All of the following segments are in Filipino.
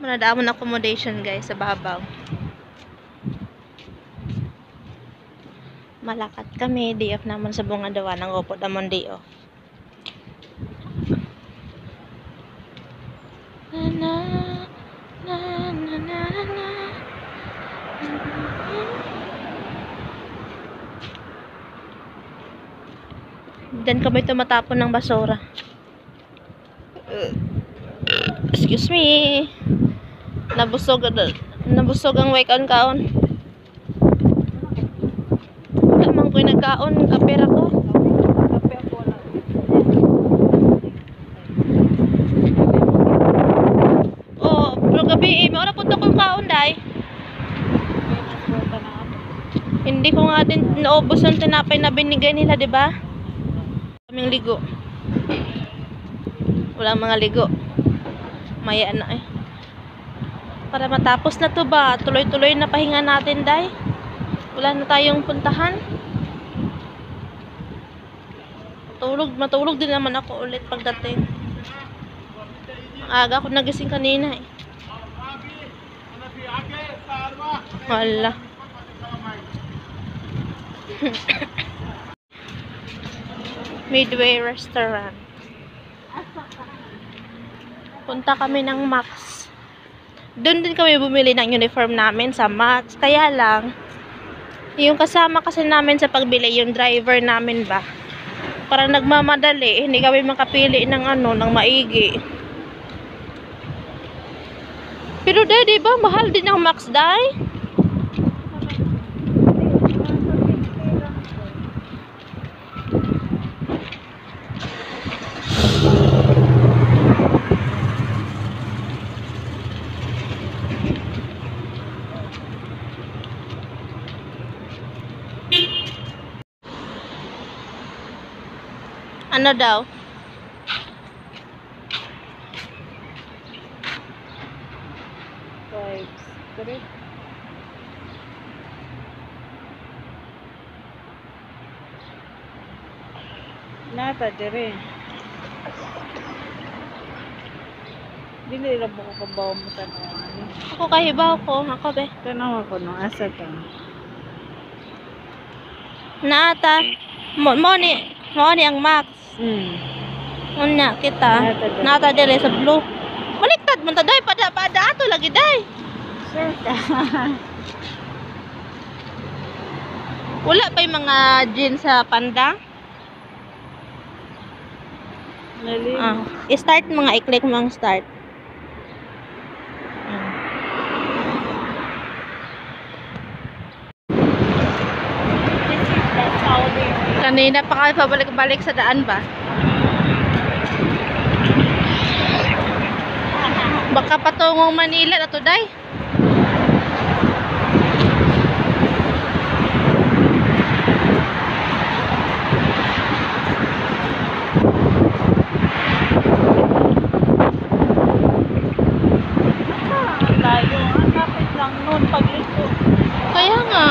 Manadamon accommodation guys sa babaw. Malakat kami, day off naman sa Bungadawa ng upod naman day off. Na na na na na na. Diyan kami tumatapon ng basura. Excuse me. Nabusog ang wake on kaon. Wala man ko'y nagkaon, kapera ko. Kape ako lang. Oh, pero gabi may ora punta kong kaon dai. Hindi ko nga din naubos ang tinapay na binigay nila, di ba? Kaming ligo. Walang mga ligo. Maya na eh. Para matapos na to ba? Tuloy-tuloy na pahinga natin, day. Wala na tayong puntahan. Matulog din naman ako ulit pagdating. Aga ako nagising kanina eh. Wala. Midway Restaurant. Punta kami ng Max. Doon din kami bumili ng uniform namin sa Max. Kaya lang, yung kasama kasi namin sa pagbili, yung driver namin ba, para nagmamadali, hindi kami makapili ng ng maigi. Pero di ba, mahal din ang Max, day? Ano daw? Vibes. Correct. Nata dire. Dili ra mo ko kabaw mo tanawan. Ako kahibaw ko. Ako be. Tanawa ko no asa ka. Naata. Mo ni ang Max. Unya kita. Nata dire sa blue. Baliktad man ta day pada ato lagi day. Sure ka. Wala pa yung mga jeans sa Panda. Lalim. I-start mga i-click mo ang start. Kanina pa kami pabalik-balik sa daan ba? Baka patungong Manila na to, day. Layo. Ang kapit lang nun pagliko. Kaya nga.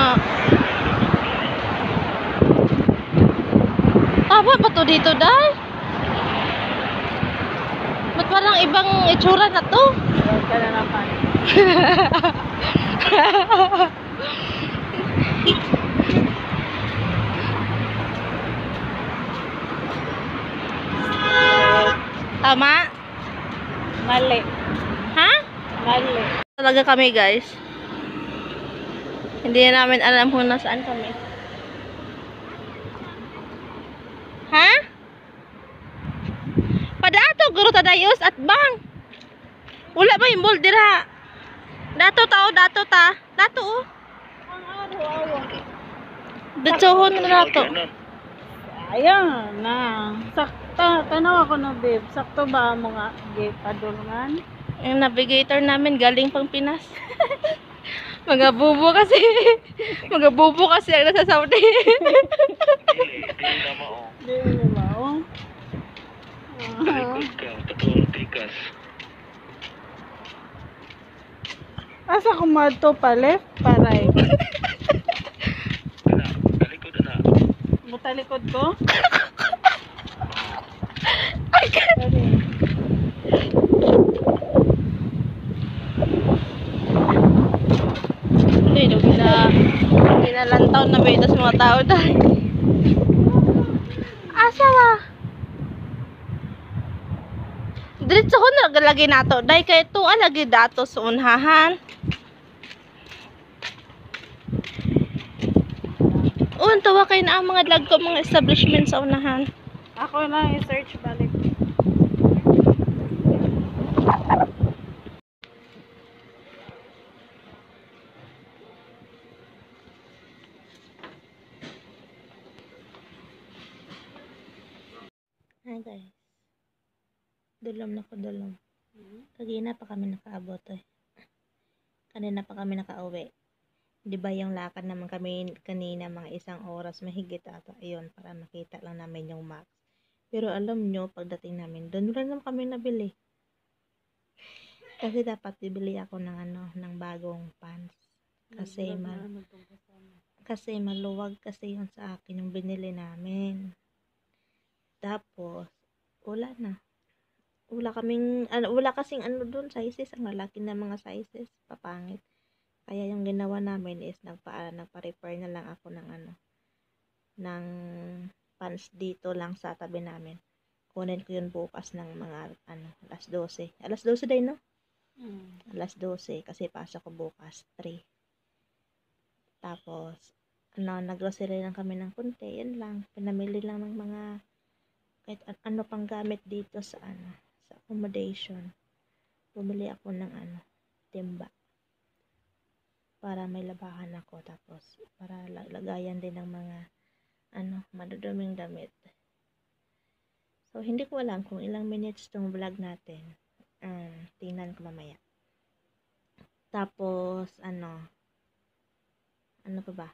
Tama ba to dito, day? Ba't parang ibang itsura na to? Huwag ka na naman. Tama? Mali. Ha? Mali. Talaga kami, guys. Hindi na namin alam kung nasaan kami. Ha? Padato, guro tadayos at bang. Wala ba yung ball dira? Dato ta. Dato oh. Ang araw-araw. Datsohon na dato. Ayan na. Sakta. Tanaw ako na babe. Sakto ba mo nga gate padulungan? Yung navigator namin galing pang Pinas. Mga bubo kasi. Mga bubo kasi ang nasa Saudi. Hindi mo ba oh? Asa ko madto pa left pa right? Butalikod ko? lang nabenta sa mga tao dahil. Asa ba? Diretso ko na lagi nato. Dahil kay ito lagi dato sa unhahan. Tawa kayo na ang mga lag ko mga establishment sa unahan. Ako lang i-search balik. Hi guys. Dulom na ko dulom. Kagina pa kami nakaabot eh. Kanina pa kami nakauwi. Di ba yung lakad naman kami kanina mga 1 oras mahigit ata. Ayun, para makita lang namin yung max. Pero alam nyo, pagdating namin, doon lang naman kami nabili. Kasi dapat bibili ako ng ng bagong pants. Kasi maluwag kasi yun sa akin yung binili namin. Tapos, wala na. Wala kasing doon sizes, ang lalaki na mga sizes, papangit. Kaya yung ginawa namin is nagpa-repair na lang ako ng ng pants dito lang sa tabi namin. Kunin ko yun bukas ng mga alas 12. Alas 12 din, no? Alas 12 kasi pasok ko bukas 3. Tapos nag-grocery lang kami ng konti, yan lang. Pinamili lang ng mga kahit pang gamit dito sa sa accommodation. Bumili ako ng timba. Para may labahan ako, tapos para lagayan din ng mga maduduming damit. So hindi ko alam kung ilang minutes tong vlog natin. Tingnan ko mamaya. Tapos ano pa ba?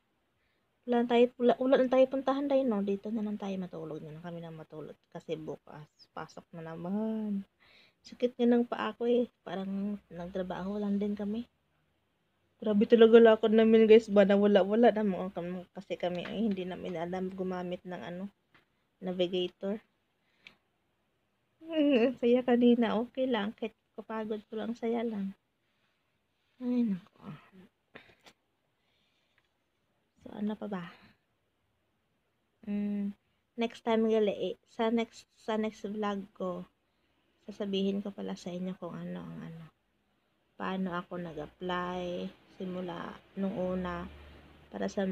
Wala na tayo puntahan dahil no, dito na lang tayo matulog, na lang kami na matulog kasi bukas pasok na naman. Sakit nga ng paa ko eh, parang nagtrabaho lang din kami. Grabe talaga lakad namin guys, ba na wala na kasi kami ay hindi namin alam gumamit ng navigator. Saya kanina, okay lang, kahit kapagod ko lang, saya lang. Ay nako. So ano pa ba? Next time gali sa next vlog ko, sasabihin ko pala sa inyo kung paano ako nag-apply simula nung una, para sa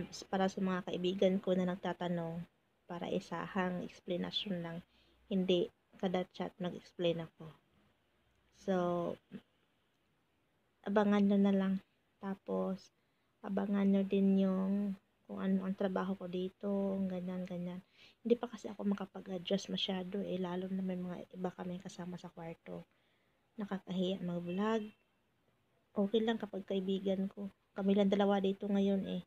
mga kaibigan ko na nagtatanong, para isahang explanation lang, hindi kada chat nag-explain ako. So abangan nyo na lang. Tapos abangan nyo din yung kung ano ang trabaho ko dito, ganyan. Hindi pa kasi ako makapag-adjust masyado eh, lalo na may mga iba kami kasama sa kwarto. Nakakahiya mag-vlog. Okay lang kapag kaibigan ko. Kami lang dalawa dito ngayon eh.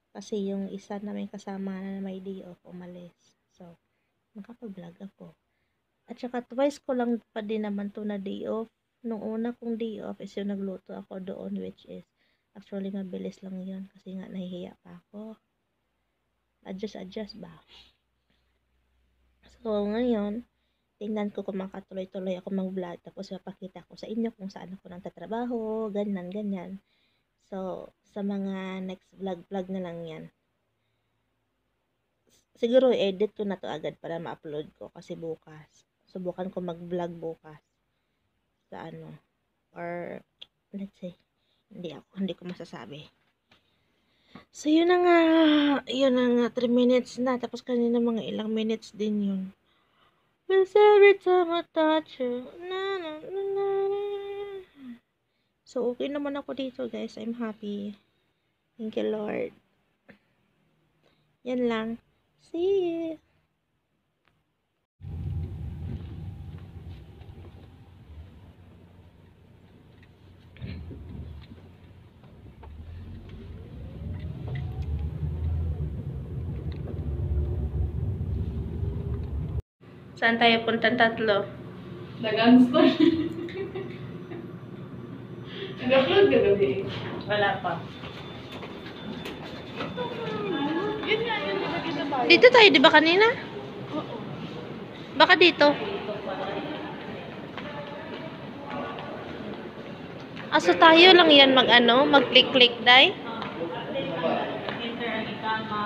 Kasi yung isa namin kasama na may day off, umalis. So, makapag-vlog ako. At saka twice ko lang pa din naman to na day off. Nung una kong day off is yung nagluto ako doon, which is actually mabilis lang yun kasi nga nahihiya pa ako. Adjust ba? So, ngayon, tingnan ko kung makatuloy-tuloy ako mag-vlog, tapos mapakita ko sa inyo kung saan ako nagtatrabaho, ganyan. So, sa mga next vlog na lang yan. Siguro edit ko na to agad para ma-upload ko kasi bukas. Subukan ko mag-vlog bukas sa or let's say, hindi ko masasabi. So, yun na nga, 3 minutes na, tapos kanina mga ilang minutes din yun. Cause every time I touch you, na. So, okay naman ako dito, guys. I'm happy. Thank you, Lord. Yan lang. See you. Saan tayo puntang tatlo? Dagang store. Nag-upload ka gabi? Wala pa. Yun nga, di ba kita tayo? Dito tayo, di ba kanina? Oo. Baka dito. Aso tayo lang yan mag-click-click, day? Enter ang ikama.